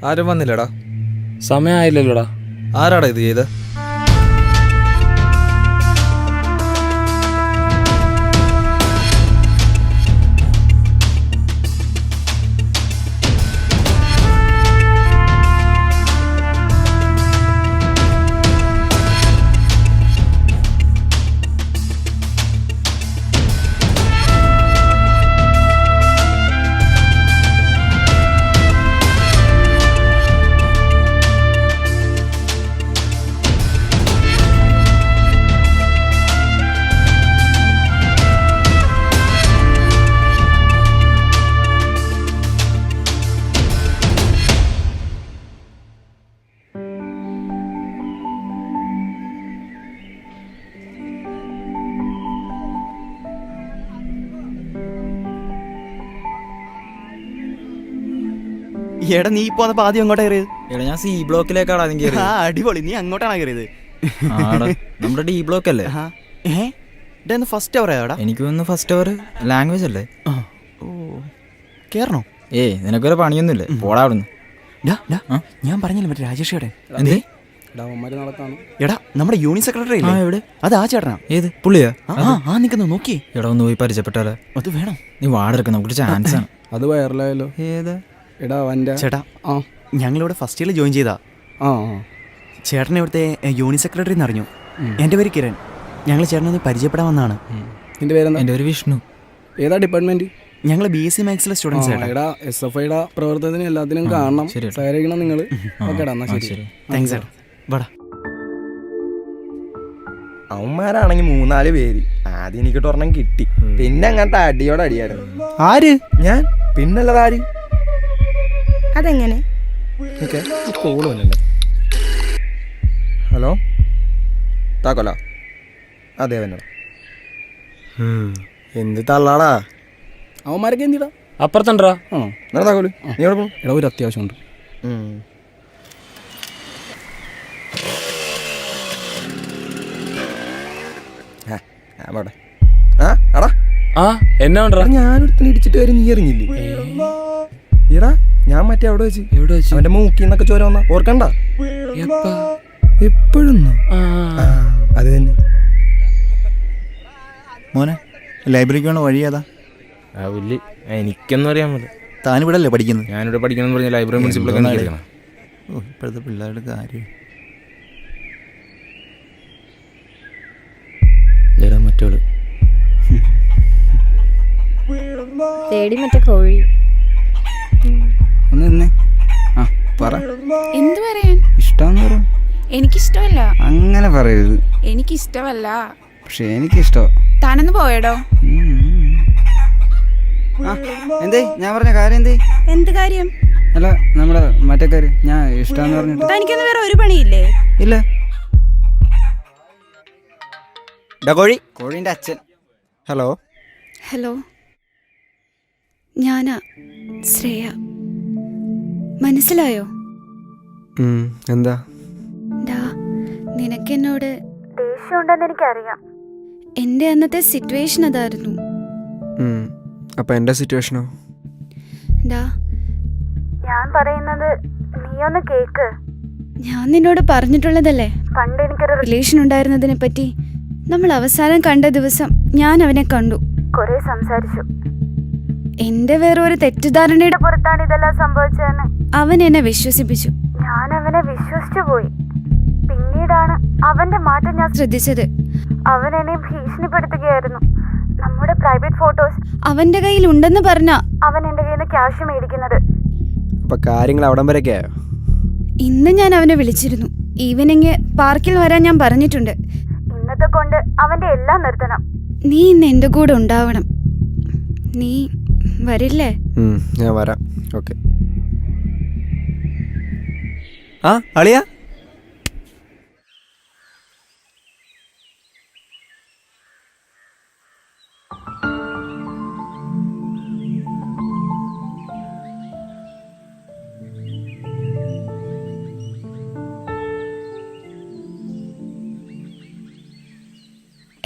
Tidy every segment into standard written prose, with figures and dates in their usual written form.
ആരും വന്നില്ലടാ. സമയമായില്ലല്ലോടാ. ആരാടാ ഇത് ചെയ്ത്? എടാ നീ പോന്നപ്പോ ആദ്യം അങ്ങോട്ടാ കയറിയത്? എടാ ഞാൻ സി ബ്ലോക്കിലേക്കാണ് ആദ്യം കയറിയത്. അടിപൊളി, നീ അങ്ങോട്ടാണ് കയറിയത്. നമ്മുടെ ഡി ബ്ലോക്ക് അല്ലേ? ഫസ്റ്റ് അവർ ആയോടാ? എനിക്ക് തോന്നുന്നു ഫസ്റ്റ് അവർ ലാംഗ്വേജ് അല്ലേ? കേറണോ? നിനക്കൊരു പണിയൊന്നുമില്ലേ? പോടാ അവിടുന്ന്. ഞാൻ പറഞ്ഞില്ല മറ്റേ രാജേഷിയുടെ. എന്തേ? എടാ നമ്മുടെ യൂണിയൻ സെക്രട്ടറി എവിടെ? അത് ആ ചേട്ടനാ. ഏത് പുള്ളിയാ? നിൽക്കുന്നു നോക്കിയേ. എടാ ഒന്ന് പോയി പരിചയപ്പെട്ടാലോ? അത് വേണം. നീ വാടെടുക്ക, നമുക്ക് ചാൻസ് ആണ്. അത് വൈറലായല്ലോ. ഏതാ? എടാ അവൻ്റെ ചേട്ടാ ഞങ്ങളിവിടെ ഫസ്റ്റ് ഇയറിൽ ജോയിൻ ചെയ്താ. ചേട്ടൻ ഇവിടുത്തെ യൂണിയൻ സെക്രട്ടറി എന്ന് അറിഞ്ഞു. എൻ്റെ പേര് കിരൺ. ഞങ്ങൾ ചേട്ടനൊന്ന് പരിചയപ്പെടാൻ വന്നതാണ്. നിന്റെ പേരെന്താ? എൻ്റെ പേര് വിഷ്ണു. ഏതാ ഡിപ്പാർട്ട്മെന്റ്? ഞങ്ങൾ BSc മാത്സിലെ സ്റ്റുഡൻസ്. എടാ SFIയുടെ പ്രവർത്തനത്തിന് എല്ലാത്തിനും കാണണം, സഹകരിക്കണം നിങ്ങൾ. ഓക്കേടാ, എന്നാ ശരി. താങ്ക്സ് ചേട്ടാ. വാടാ. അവന്മാരാണെങ്കിൽ 3-4 പേര്. ആദ്യം എനിക്കിട്ട് ഒരെണ്ണം കിട്ടി, പിന്നെ അങ്ങനത്തെ അടിയോടെ അടിയായിരുന്നു. ആര്? ഞാൻ. പിന്നല്ലത് ആര്? അതെങ്ങനെ? ഹലോ താക്കോല? അതെ തന്നെ. എന്ത് തള്ളാടാ അവന്മാരൊക്കെ എന്തിടാ? അപ്പുറത്തുണ്ടാ താക്കോല്. നീ എവിടെ പോകും? എടാ ഒരു അത്യാവശ്യമുണ്ട്. എന്നാ ഞാനൊരുത്തിന് ഇടിച്ചിട്ട് കാര്യം നീ അറിഞ്ഞില്ലേ? എടാ ഞാൻ മറ്റേ അവിടെ വെച്ച് അവന്റെ മൂക്കിന്നൊക്കെ ചോര വന്ന ഓർക്കണ്ട? എപ്പോഴും അത് തന്നെ. മോനെ ലൈബ്രറിക്ക് വേണോ? വഴി ഏതാ? എനിക്കൊന്നും അറിയാൻ പറ്റില്ല. താനിവിടെ അല്ലേ പഠിക്കുന്നത്? ഞാനിവിടെ പഠിക്കണം പറഞ്ഞ ലൈബ്രറി മുനിസിപ്പലൊക്കെ കളിക്കണം. ഇപ്പോഴത്തെ പിള്ളേരുടെ കാര്യം. മറ്റോള് തേടി മറ്റേ കോഴി. ഒന്ന് നിന്നേ. പറ. എന്ത് പറയാൻ? ഇഷ്ടമെന്ന് പറ. എനിക്കിഷ്ടമല്ല. അങ്ങനെ പറയരുത്. എനിക്കിഷ്ടമല്ല. പക്ഷെ എനിക്കിഷ്ടമാ. താനൊന്ന് പോയടോ. എന്തേ ഞാൻ പറഞ്ഞ കാര്യം? എന്തേ? എന്ത് കാര്യം? അല്ല നമ്മുടെ മറ്റേ കാര്യം ഞാൻ ഇഷ്ടമെന്ന് പറഞ്ഞിട്ട്. തനിക്കൊന്നും വേറെ ഒരു പണിയില്ലേ? ഇല്ല. കോഴിന്റെ അച്ഛൻ. ഹലോ. ഹലോ, ഞാനാ ശ്രേയ. മനസ്സിലായോ? എന്താ? നിനക്കെന്നോട് ദേഷ്യമുണ്ടെന്ന് എനിക്കറിയാം. എൻ്റെ അന്നത്തെ സിറ്റുവേഷൻ അതായിരുന്നു. അപ്പൊ എന്റെ സിറ്റുവേഷനോ? ഞാൻ പറയുന്നത് നീ ഒന്ന് കേക്ക്. ഞാൻ നിന്നോട് പറഞ്ഞിട്ടുള്ളതല്ലേ, പണ്ട് എനിക്കൊരു റിലേഷൻ ഉണ്ടായിരുന്നതിനെ പറ്റി. നമ്മൾ അവസാനം കണ്ട ദിവസം ഞാൻ അവനെ കണ്ടു, കുറെ സംസാരിച്ചു. എന്റെ വേറെ ഒരു തെറ്റിദ്ധാരണയുടെ പുറത്താണ് ഇതെല്ലാം സംഭവിച്ചതെന്ന് അവൻ എന്നെ വിശ്വസിപ്പിച്ചു. ഞാൻ അവനെ വിശ്വസിച്ചു പോയി. പിന്നീടാണ് അവന്റെ മാറ്റം ഞാൻ ശ്രദ്ധിച്ചത്. അവൻ എന്നെ ഭീഷണിപ്പെടുത്തുകയായിരുന്നു. നമ്മുടെ പ്രൈവറ്റ് ഫോട്ടോസ് അവന്റെ കയ്യിൽ ഉണ്ടെന്ന് പറഞ്ഞ അവൻ എന്റെ കയ്യിൽ നിന്ന് ക്യാഷ് മേടിക്കുന്നത്. അപ്പൊ കാര്യങ്ങൾ അവിടം വരെയൊക്കെയായോ? ഇന്ന് ഞാൻ അവനെ വിളിച്ചിരുന്നു. ഈവനിങ് പാർക്കിൽ വരാൻ ഞാൻ പറഞ്ഞിട്ടുണ്ട്. ഇന്നത്തെ കൊണ്ട് അവന്റെ എല്ലാം നിർത്തണം. നീ ഇന്ന് എന്റെ കൂടെ ഉണ്ടാവണം. നീ വരില്ലേ? ഞാൻ വരാം. ഓക്കെ. അളിയാ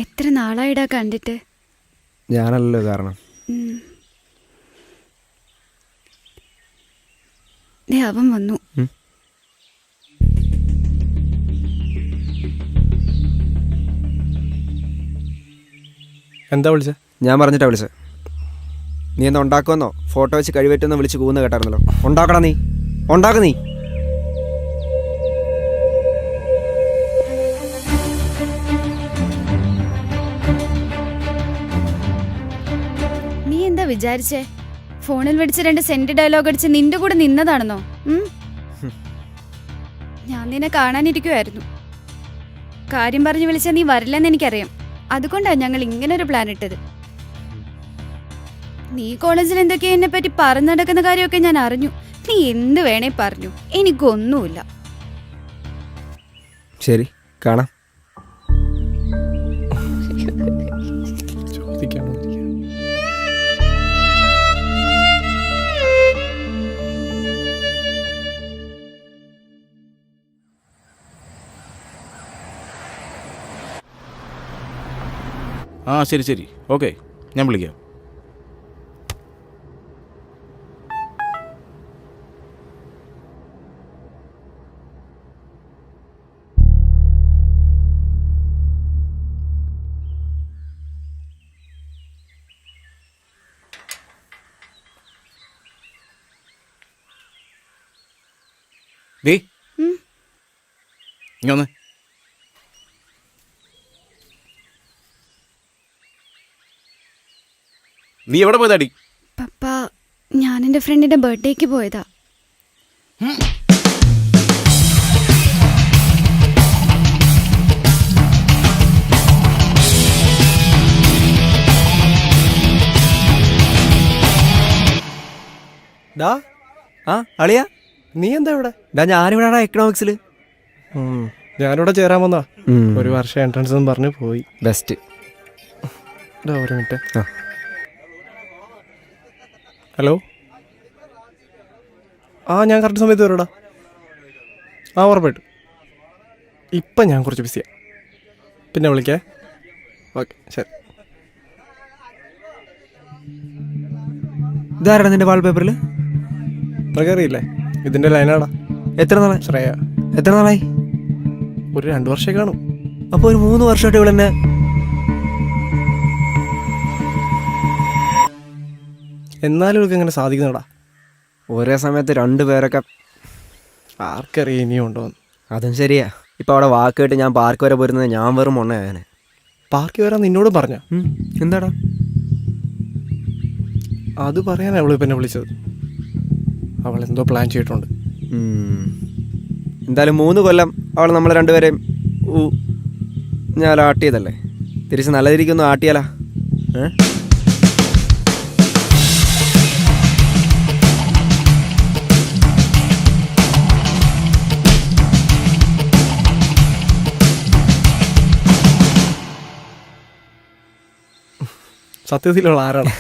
എത്ര നാളായിടാ കണ്ടിട്ട്. ഞാനല്ലോ കാരണം. ദേ അവൻ വന്നു. എന്താ വിളിച്ചേ? ഞാൻ പറഞ്ഞിട്ടാ വിളിച്ചത്. നീ എന്താ ഉണ്ടാക്കുമെന്നോ ഫോട്ടോ വെച്ച് കഴിവേറ്റെന്നോ വിളിച്ച് കൂന്ന് കേട്ടായിരുന്നല്ലോ. ഉണ്ടാക്കടാ, നീ ഉണ്ടാക്ക. നീ നീ എന്താ വിചാരിച്ചേ? ഫോണിൽ വിളിച്ച് 2 സെന്റ് ഡയലോഗ് അടിച്ച് നിന്റെ കൂടെ നിന്നതാണെന്നോ? ഞാൻ നിന്നെ കാണാനിരിക്കുമായിരുന്നു. കാര്യം പറഞ്ഞു വിളിച്ചാൽ നീ വരില്ലെന്ന് എനിക്കറിയാം. അതുകൊണ്ടാണ് ഞങ്ങൾ ഇങ്ങനൊരു പ്ലാൻ ഇട്ടത്. നീ കോളേജിൽ എന്തൊക്കെയാ എന്നെ പറ്റി പറഞ്ഞു നടക്കുന്ന കാര്യമൊക്കെ ഞാൻ അറിഞ്ഞു. നീ എന്ത് വേണേ പറഞ്ഞു, എനിക്കൊന്നുമില്ല. ശരി, കാണാം. ആ ശരി ശരി, ഓക്കെ, ഞാൻ വിളിക്കാം. ദേ ഇങ്ങ വന്ന്. നീ എവിടെ പോയതാടി? പപ്പ, ഞാൻ എൻ്റെ ഫ്രണ്ടിന്റെ ബർത്ത്ഡേക്ക് പോയതാ. ഡാ, ആ അളിയ, നീ എന്താ ഇവിടെ? ഡാ ഞാനിവിടാടാ എക്കണോമിക്സിൽ. ഞാനിവിടെ ചേരാൻ വന്നാ. ഒരു വർഷം എൻട്രൻസ് എന്ന് പറഞ്ഞ് പോയി. ബെസ്റ്റ്. ഒരു മിനിറ്റ്. ആ. ഹലോ. ആ, ഞാൻ കറക്റ്റ് സമയത്ത് വരൂടാ. ആ, ഉറപ്പായിട്ടു. ഇപ്പം ഞാൻ കുറച്ച് ബിസിയാണ്. പിന്നെ വിളിക്കേ. ഓക്കെ, ശരി. ഇതാരാടാ നിന്റെ വാൾപേപ്പറിൽ? നിനക്കറിയില്ലേ, ഇതിൻ്റെ ലൈനാടാ. എത്ര നാളായി? ശ്രേയ. എത്ര നാളായി? ഒരു 2 വർഷം കാണും. അപ്പോൾ ഒരു 3 വർഷമായിട്ട് ഇവിടെ തന്നെ. എന്നാലും ഇവർക്ക് എങ്ങനെ സാധിക്കുന്നടാ? ഒരേ സമയത്ത് 2 പേരൊക്കെ. ആർക്കറിയാം ഇനിയും ഉണ്ടോന്ന്. അതും ശരിയാ. ഇപ്പം അവിടെ വാക്ക് കേട്ട് ഞാൻ പാർക്ക് വരെ പോരുന്നത് ഞാൻ വെറും മൊണ്ണയാണ്. പാർക്കിൽ വരാൻ നിന്നോടും പറഞ്ഞ. എന്താടാ? അത് പറയാനാണ് അവളിപ്പോൾ എന്നെ വിളിച്ചത്. അവൾ എന്തോ പ്ലാൻ ചെയ്തിട്ടുണ്ട്. എന്തായാലും 3 കൊല്ലം അവൾ നമ്മൾ 2 പേരെയും ഞാൻ ആട്ടിയതല്ലേ. തിരിച്ച് നല്ല രീതിക്കൊന്നും ആട്ടിയാലാ. സത്യത്തിലുള്ള ആരാണ്?